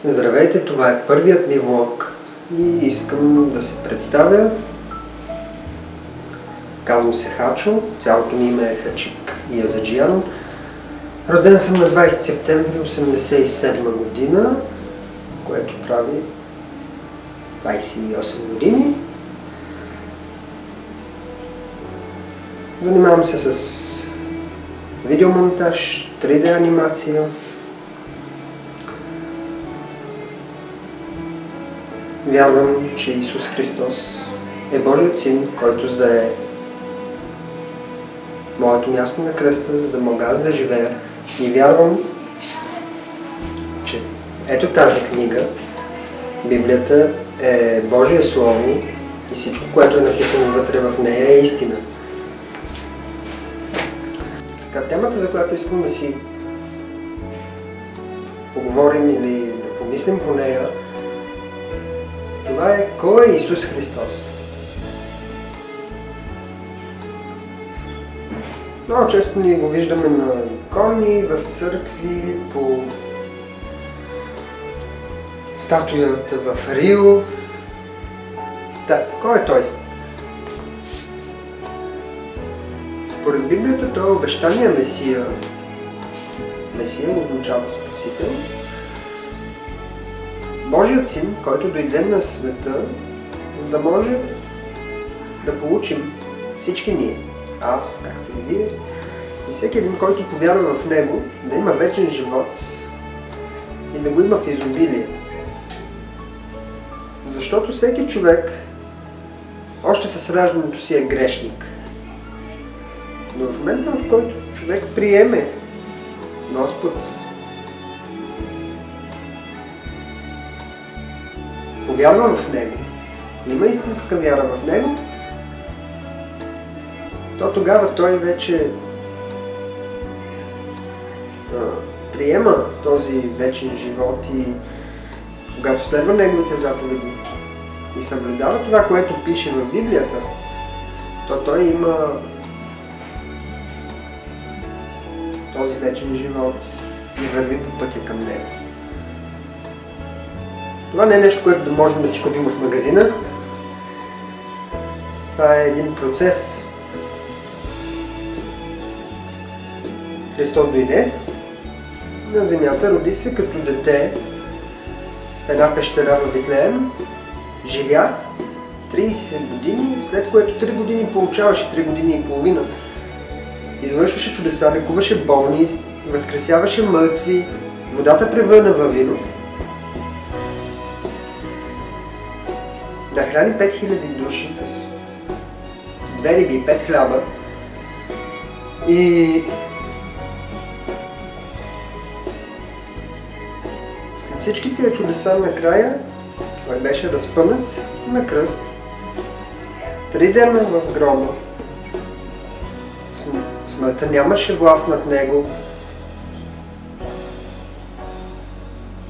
Здравейте, това е първият ми влог и искам да се представя. Казвам се Хачо, цялото ми име е Хачик Язаджиян. Роден съм на 20 септември 1987 година, което прави 28 години. Занимавам се с видеомонтаж, 3D анимация. Вярвам, че Исус Христос е Божият Син, който зае моето място на кръста, за да мога аз да живея. И вярвам, че ето тази книга, Библията, е Божие Слово и всичко, което е написано вътре в нея, е истина. Така, темата, за която искам да си поговорим или да помислим по нея, това е: кой е Исус Христос? Много често ние го виждаме на икони, в църкви, по статуята в Рио. Да, кой е Той? Според Библията Той е обещания Месия. Месия означава Спасител. Божият Син, който дойде на света, за да може да получим всички ние, аз, както и вие, и всеки един, който повярва в Него, да има вечен живот и да го има в изобилие. Защото всеки човек още с раждането си е грешник. Но в момента, в който човек приеме Господ, повярва в Него, има истинска вяра в Него, то тогава той вече приема този вечен живот и когато следва Неговите заповеди и съблюдава това, което пише в Библията, то той има този вечен живот и върви по пътя към Него. Това не е нещо, което да можем да си купим от магазина. Това е един процес. Христос дойде на земята, роди се като дете в една пещера в Витлеем, живя 30 години, след което 3 години получаваше, 3 години и половина. Извършваше чудеса, лекуваше болни, възкресяваше мъртви, водата превърна във вино. Да храни 5000 души с 2 риби и 5 хляба. И след всички тия чудеса накрая той беше разпънат на кръст. 3 дена в гроба. Смъртта нямаше власт над него.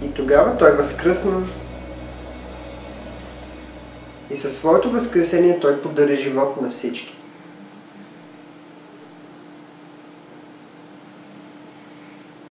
И тогава той възкръсна. И със своето възкресение той подари живот на всички.